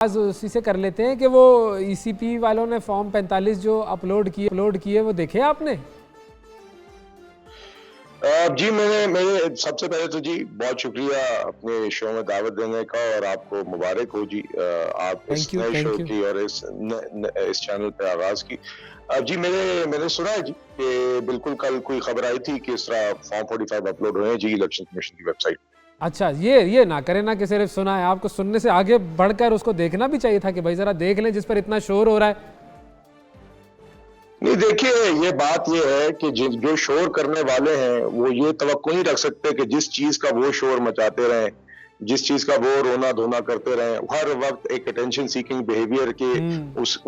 आज उसी से कर लेते हैं कि वो ईसीपी वालों ने फॉर्म 45 जो अपलोड किए वो देखे आपने? जी मैंने सबसे पहले तो जी बहुत शुक्रिया अपने शो में दावत देने का और आपको मुबारक हो जी, आप इस नए शो थैंक यू। की और इस चैनल पे आगाज की। जी मैंने सुना है जी कि बिल्कुल कल कोई खबर आई थी कि इस तरह फॉर्म 45 अपलोड हुए हैं जी इलेक्शन कमीशन की वेबसाइट। अच्छा, ये ना करें ना कि सिर्फ सुना है, आपको सुनने से आगे बढ़कर उसको देखना भी चाहिए था कि भाई जरा देख लें जिस पर इतना शोर हो रहा है। नहीं देखिए, ये बात ये है कि जो शोर करने वाले हैं वो ये तवक्को नहीं रख सकते कि जिस चीज का वो शोर मचाते रहें, जिस चीज का वो रोना धोना करते रहें, हर वक्त एक अटेंशन सीकिंग बिहेवियर के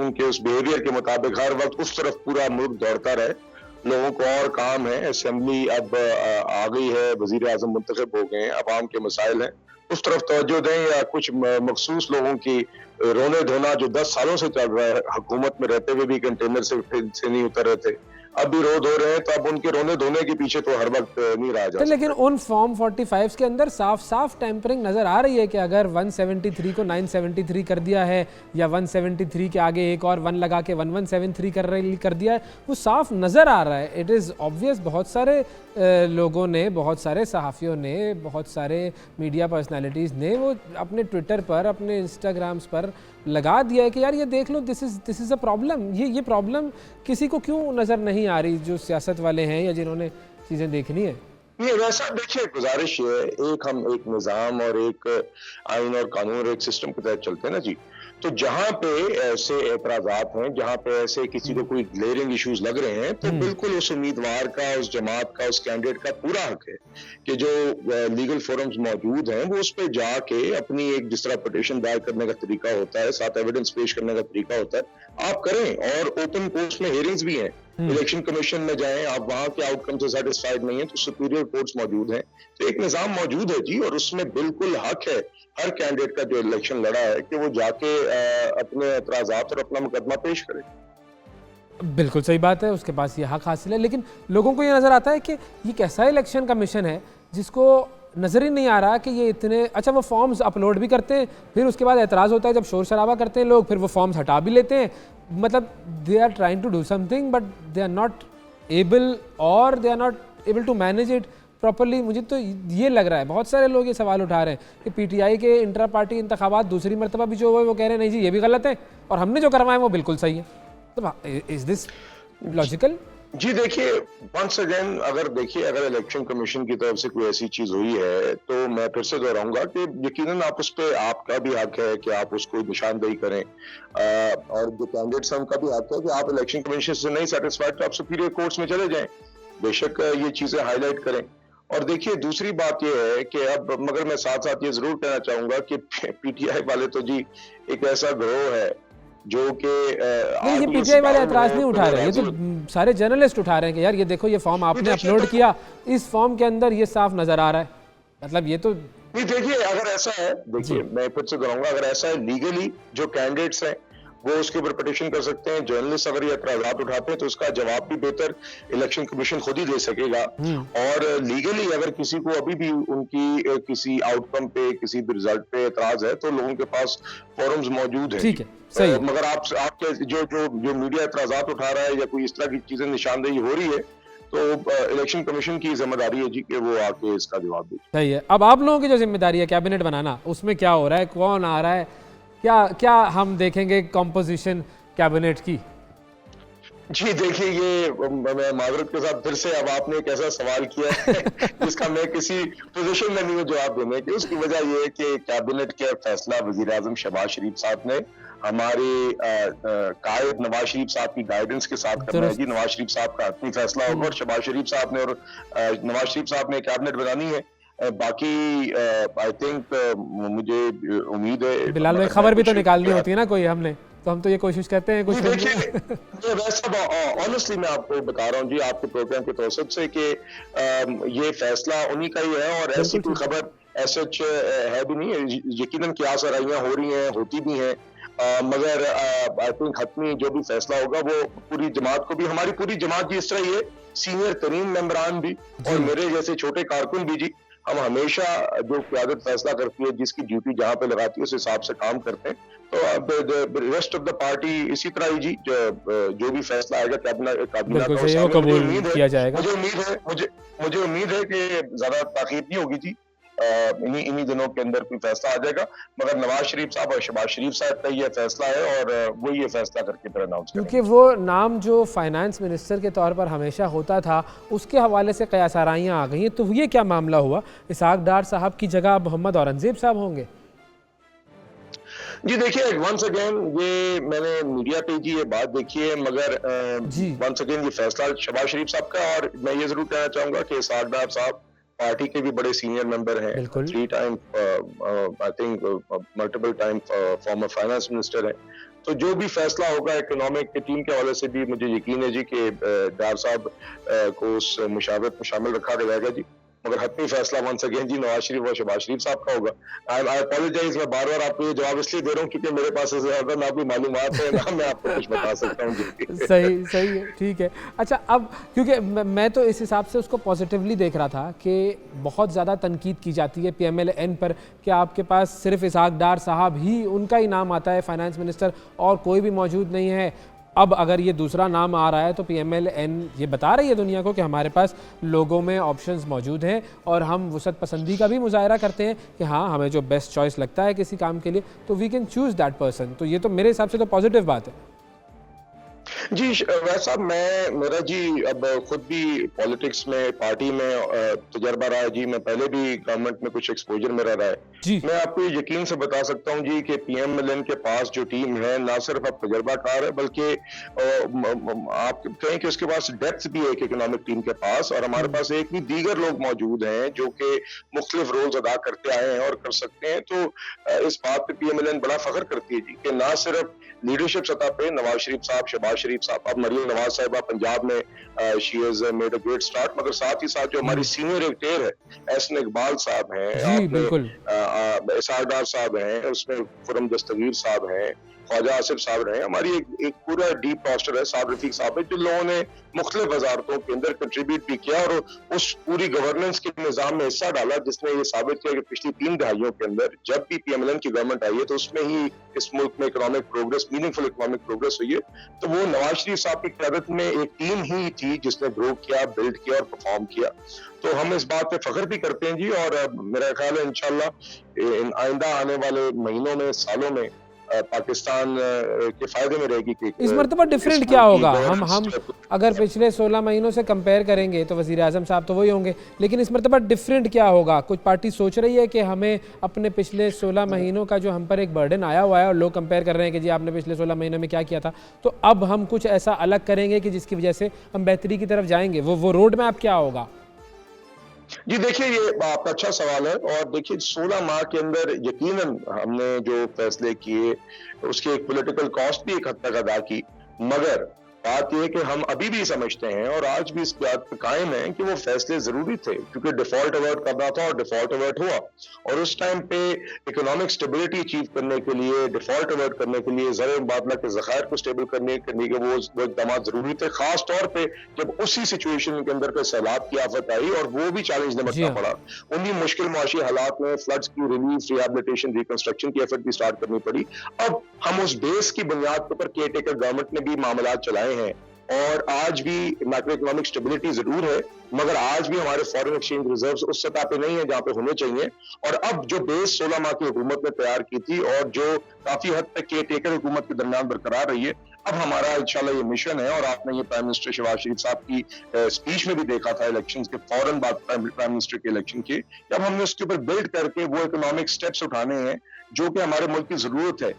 उनके उस बिहेवियर के मुताबिक हर वक्त उस तरफ पूरा मुल्क दौड़ता रहे। लोगों को और काम है, असेंबली अब आ गई है, वजीर आजम मुंतखब हो गए हैं, अवाम के मसाइल हैं, उस तरफ तवज्जो दें या कुछ मखसूस लोगों की रोने धोना जो 10 सालों से चल रहा है, हुकूमत में रहते हुए भी कंटेनर से नहीं उतर रहे थे, अब भी रो धो रहे हैं, तो अब उनके रोने धोने के पीछे तो हर वक्त नहीं रहा जा तो सकता। लेकिन उन फॉर्म 45 के अंदर साफ साफ टेम्परिंग नजर आ रही है कि अगर 173 को 973 कर दिया है या 173 के आगे एक और 1 लगा के 1173 कर दिया है, वो साफ नजर आ रहा है। It is obvious. बहुत सारे लोगों ने, बहुत सारे सहाफ़ियों ने, बहुत सारे मीडिया पर्सनालिटीज़ ने वो अपने ट्विटर पर, अपने इंस्टाग्राम्स पर लगा दिया है कि यार ये देख लो, दिस इज़ अ प्रॉब्लम। ये प्रॉब्लम किसी को क्यों नज़र नहीं आ रही जो सियासत वाले हैं या जिन्होंने चीज़ें देखनी है? ये वैसा देखिए, गुजारिश ये है, हम एक निज़ाम और एक आइन और कानून और एक सिस्टम के तहत चलते हैं ना जी। तो जहां पे ऐसे एतराजात हैं, जहां पे ऐसे किसी को कोई ग्लेयरिंग इश्यूज लग रहे हैं, तो बिल्कुल उस उम्मीदवार का, उस जमात का, उस कैंडिडेट का पूरा हक है कि जो लीगल फोरम्स मौजूद हैं वो उस पर जाके अपनी एक जिस तरह पिटीशन दायर करने का तरीका होता है, साथ एविडेंस पेश करने का तरीका होता है, आप करें। और ओपन कोर्ट्स में हियरिंग्स भी हैं, इलेक्शन कमीशन में जाएं, आप वहां के आउटकम से सेटिस्फाइड नहीं है तो सुपीरियर कोर्ट्स मौजूद हैं। तो एक निजाम मौजूद है जी, और उसमें बिल्कुल हक है हर कैंडिडेट का जो इलेक्शन लड़ा है कि वो जाके अपने एतराजात और अपना मुकदमा पेश करे। बिल्कुल सही बात है, उसके पास ये हक हासिल है। लेकिन लोगों को ये नज़र आता है कि ये कैसा इलेक्शन कमीशन है जिसको नज़र ही नहीं आ रहा कि ये इतने अच्छा, वो फॉर्म्स अपलोड भी करते हैं, फिर उसके बाद एतराज़ होता है जब शोर शराबा करते हैं लोग, फिर वो फॉर्म्स हटा भी लेते हैं। मतलब they are trying to do something but they are not able और they are not able to manage it properly. मुझे तो ये लग रहा है, बहुत सारे लोग ये सवाल उठा रहे हैं कि पीटीआई के इंट्रा पार्टी इंतखाबात दूसरी मरतबा भी जो हुए वो कह रहे हैं नहीं जी ये भी गलत है और हमने जो करवाया वो बिल्कुल सही है। तो इज दिस लॉजिकल? जी देखिए, वंस अगेन अगर इलेक्शन कमीशन की तरफ से कोई ऐसी चीज हुई है तो मैं फिर से दोहराऊंगा कि यकीनन आप उस पर, आपका भी हक है कि आप उसको निशानदेही करें, और जो कैंडिडेट्स हैं उनका भी हक है कि आप इलेक्शन कमीशन से नहीं सेटिस्फाइड तो आप सुपीरियर कोर्ट्स में चले जाएं, बेशक ये चीजें हाईलाइट करें। और देखिए दूसरी बात यह है कि अब मगर मैं साथ साथ ये जरूर कहना चाहूंगा कि पीटीआई वाले तो जी एक ऐसा गिरोह है जो कि नहीं, ये पीटीआई वाले एतराज नहीं उठा रहे, ये तो सारे जर्नलिस्ट उठा रहे हैं कि यार ये देखो ये फॉर्म आपने अपलोड किया, इस फॉर्म के अंदर ये साफ नजर आ रहा है। मतलब ये तो नहीं देखिए, अगर ऐसा है, देखिए मैं फिर से दोहराऊंगा, अगर ऐसा है लीगली जो कैंडिडेट्स हैं वो उसके ऊपर पिटीशन कर सकते हैं। जर्नलिस्ट अगर ये एतराजात उठाते हैं तो उसका जवाब भी बेहतर इलेक्शन कमीशन खुद ही दे सकेगा। और लीगली अगर किसी को अभी भी उनकी किसी आउटकम पे, किसी भी रिजल्ट पे एतराज है तो लोगों के पास फोरम्स मौजूद हैं। ठीक है, सही है। मगर आपके जो मीडिया एतराजात उठा रहा है या कोई इस तरह की चीजें निशानदेही हो रही है तो इलेक्शन कमीशन की जिम्मेदारी है जी कि वो आके इसका जवाब दे। सही है। अब आप लोगों की जो जिम्मेदारी है कैबिनेट बनाना, उसमें क्या हो रहा है, कौन आ रहा है, क्या क्या हम देखेंगे कंपोजिशन कैबिनेट की? जी देखिए, ये मैं माजरत के साथ फिर से, अब आपने एक ऐसा सवाल किया है जिसका मैं किसी पोजीशन में नहीं हूँ जवाब देने की। उसकी वजह ये है कि कैबिनेट के फैसला वजीर आजम शहबाज शरीफ साहब ने हमारे कायद नवाज शरीफ साहब की गाइडेंस के साथ करना है जी। नवाज शरीफ साहब का अपनी फैसला होगा और शहबाज शरीफ साहब ने और नवाज शरीफ साहब ने कैबिनेट बनानी है। बाकी आई थिंक मुझे उम्मीद है, बिलाल भाई खबर भी तो निकालनी होती है ना कोई, हमने तो हम तो ये कोशिश करते हैं कुछ देखिए वैसा ऑनेस्टली मैं आपको बता रहा हूँ जी आपके प्रोग्राम के तवसत से कि ये फैसला उन्हीं का ही है और ऐसी कोई खबर सच है भी नहीं है। यकीनन क्या सराइयां हो रही हैं, होती भी हैं, मगर आई थिंक हतमी जो भी फैसला होगा वो पूरी जमात को भी, हमारी पूरी जमात जी इस तरह ही है, सीनियर तरीन मेंबरान भी और मेरे जैसे छोटे कारकुन भी जी, हम हमेशा जो क़यादत फैसला करती है, जिसकी ड्यूटी जहाँ पे लगाती है, उस हिसाब से काम करते हैं। तो अब रेस्ट ऑफ द पार्टी इसी तरह ही जी, जो भी फैसला आएगा काबीना बिल्कुल का, सही उस है, वो सामने कबूल किया जाएगा। मुझे उम्मीद है कि ज़्यादा ताख़ीर नहीं होगी जी। इन्हीं दिनों के अंदर कोई फैसला आ जाएगा, मगर नवाज शरीफ साहब और शहबाज शरीफ साहब का ये फैसला है और वो ये फैसला करके फिर अनाउंस क्योंकि करेंगे। वो नाम जो फाइनेंस मिनिस्टर के तौर पर हमेशा होता था, उसके हवाले से कयास आराइयाँ आ गई हैं। तो ये क्या मामला हुआ, इसहाक डार साहब की जगह मोहम्मद औरंगजेब साहब होंगे? जी देखिए, वंस अगेन ये मैंने मीडिया पे जी ये बात देखी है, मगर जी वंस अगेन ये फैसला शहबाज शरीफ साहब का, और मैं ये जरूर कहना चाहूंगा कि इसहाक डार साहब पार्टी के भी बड़े सीनियर मेंबर हैं, बिल्कुल। 3 time I think multiple time former finance minister हैं। तो जो भी फैसला होगा इकोनॉमिक की टीम के हवाले से भी मुझे यकीन है जी कि डार साहब को उस मुशावरत में शामिल रखा जाएगा जी। मगर हतमी फैसला वंस अगेन जी नवाज शरीफ और शहबाज शरीफ साहब का होगा। आई अपोलोजाइज, मैं बार बार आपको ये जवाब इसलिए दे रहा हूँ क्योंकि मेरे पास इससे ज्यादा ना कोई मालूमात है ना मैं आपको कुछ बता सकता हूँ जी। सही सही है, ठीक है। अच्छा, अब क्योंकि मैं तो इस हिसाब से उसको पॉजिटिवली देख रहा था कि बहुत ज़्यादा तनकीद की जाती है PMLN पर कि आपके पास सिर्फ इसहाक डार साहब ही, उनका ही नाम आता है फाइनेंस मिनिस्टर, और कोई भी मौजूद नहीं है। अब अगर ये दूसरा नाम आ रहा है तो PMLN ये बता रही है दुनिया को कि हमारे पास लोगों में ऑप्शंस मौजूद हैं और हम वसत पसंदी का भी मुजाहरा करते हैं कि हाँ, हमें जो बेस्ट चॉइस लगता है किसी काम के लिए तो we can choose that person. तो ये तो मेरे हिसाब से तो पॉजिटिव बात है। जी वैसा मेरा जी अब खुद भी पॉलिटिक्स में पार्टी में तजर्बा रहा है जी। मैं पहले भी गवर्नमेंट में कुछ एक्सपोजर मेरा रहा है जी। मैं आपको यकीन से बता सकता हूं जी कि PMLN के पास जो टीम है ना सिर्फ अब तजर्बाकार है बल्कि आप कहें कि उसके पास डेप्थ भी है एक इकोनॉमिक टीम के पास, और हमारे पास एक भी दीगर लोग मौजूद हैं जो कि मुख्तलिफ रोल्स अदा करते आए हैं और कर सकते हैं। तो इस बात पे PMLN बड़ा फख्र करती है जी कि ना सिर्फ लीडरशिप सतह पे नवाज शरीफ साहब, शहबाज शरीफ साहब, अब मरियम नवाज साहिबा पंजाब में she has made a great start, मगर साथ ही साथ जो हमारी सीनियर एक्टर है एहसन इकबाल साहब हैं, जी बिल्कुल। इसहाक डार साहब हैं, उसमें खुरम दस्तगीर साहब हैं, ख्वाजा आसिफ साहब रहे, हमारी एक पूरा डीप रोस्टर है, साद रफीक साहब है, जिन लोगों ने मुख्तलिफ वजारतों के अंदर कंट्रीब्यूट भी किया और उस पूरी गवर्नेंस के निज़ाम में हिस्सा डाला, जिसने ये साबित किया कि पिछली 3 दहाइयों के अंदर जब भी PMLN की गवर्नमेंट आई है तो उसमें ही इस मुल्क में economic progress, meaningful economic progress हुई है। तो वो नवाज शरीफ साहब की क़यादत में एक टीम ही थी जिसने ग्रो किया, बिल्ड किया और परफॉर्म किया। तो हम इस बात पे फख्र भी करते हैं जी, और मेरा ख्याल है इंशाल्लाह आइंदा आने वाले महीनों में, सालों में पाकिस्तान के फायदे में रहेगी कि इस मरतबा डिफरेंट क्या होगा। हम अगर पिछले 16 महीनों से कंपेयर करेंगे तो वज़ीर आज़म साहब तो वही होंगे, लेकिन इस मरतबा डिफरेंट क्या होगा? कुछ पार्टी सोच रही है कि हमें अपने पिछले 16 महीनों का जो हम पर एक बर्डन आया हुआ है और लोग कंपेयर कर रहे हैं कि जी आपने पिछले 16 महीनों में क्या किया था, तो अब हम कुछ ऐसा अलग करेंगे कि जिसकी वजह से हम बेहतरी की तरफ जाएंगे। वो रोड मैप क्या होगा? जी देखिए, ये आपका अच्छा सवाल है, और देखिए 16 माह के अंदर यकीनन हमने जो फैसले किए उसकी एक पॉलिटिकल कॉस्ट भी एक हद तक अदा की, मगर बात यह कि हम अभी भी समझते हैं और आज भी इस बात पर कायम है कि वो फैसले जरूरी थे, क्योंकि डिफॉल्ट अवर्ट करना था और डिफॉल्ट अवर्ट हुआ, और उस टाइम पे इकोनॉमिक स्टेबिलिटी अचीव करने के लिए, डिफॉल्ट अवर्ट करने के लिए, ज़र मुबादला के ज़खायर को स्टेबल करने के वो इक़दाम जरूरी थे, खास तौर पे जब उसी सिचुएशन के अंदर पे सैलाब की आफत आई और वो भी चैलेंज निपटना पड़ा। उन्हीं मुश्किल मुआशी हालात में फ्लड्स की रिलीफ, रिहैबिलिटेशन, रिकंस्ट्रक्शन की एफर्ट भी स्टार्ट करनी पड़ी। अब हम उस बेस की बुनियाद पर केयर टेकर गवर्नमेंट ने भी मामला चलाए हैं, और आज भी मैक्रो इकोनॉमिक स्टेबिलिटी जरूर है, मगर आज भी हमारे फॉरेन एक्सचेंज रिजर्व्स उस सतह पे नहीं है जहां पे होने चाहिए। और अब जो बेस 16 माह की हुकूमत ने तैयार की थी और जो काफी हद तक केयर टेकर हुकूमत के दरमियान बरकरार रही है, अब हमारा इंशाल्लाह ये मिशन है, और आपने ये प्राइम मिनिस्टर शहबाज शरीफ साहब की स्पीच में भी देखा था इलेक्शंस के फौरन बाद, प्राइम मिनिस्टर के इलेक्शन के, अब हमने उसके ऊपर बिल्ड करके वो इकोनॉमिक स्टेप्स उठाने हैं जो कि हमारे मुल्क की जरूरत है।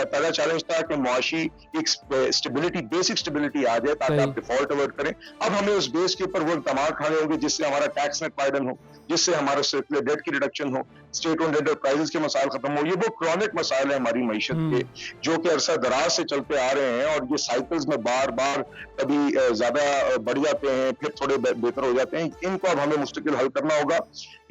पहला चैलेंज था कि मुआशी एक स्टेबिलिटी, बेसिक स्टेबिलिटी आ जाए ताकि आप डिफॉल्ट अवॉइड करें। अब हमें उस बेस के ऊपर वो इक़दाम खाने होंगे जिससे हमारा टैक्स नेट वाइडन हो, जिससे हमारा सर्कुलर डेट की रिडक्शन हो, स्टेट ओन्ड एंटरप्राइजेस के मसाइल खत्म हो। ये वो क्रॉनिक मसाइल है हमारी मईशत के जो कि अरसा दराज से चलते आ रहे हैं, और ये साइकिल्स में बार बार कभी ज्यादा बढ़ जाते हैं, फिर थोड़े बेहतर हो जाते हैं। इनको अब हमें मुस्तकिल हल करना होगा।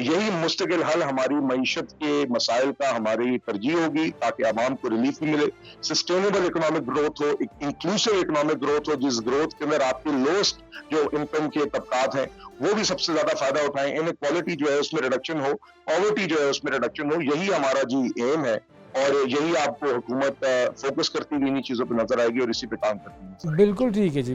यही मुस्तकिल हल हमारी मईशत के मसाइल का हमारी तरजीह होगी ताकि आवाम को रिलीफ भी मिले, सस्टेनेबल इकोनॉमिक ग्रोथ हो, इंक्लूसिव इकोनॉमिक ग्रोथ हो, जिस ग्रोथ के अंदर आपके लोएस्ट जो इनकम के तबकात हैं वो भी सबसे ज्यादा फायदा उठाएं, इनक्वालिटी जो है उसमें रिडक्शन हो, पॉवर्टी जो है उसमें रिडक्शन हो, यही हमारा जी एम है और यही आपको हुकूमत फोकस करती हुई इन्हीं चीजों पर नजर आएगी और इसी पे काम करती हुई नजर आएगी। बिल्कुल ठीक है जी।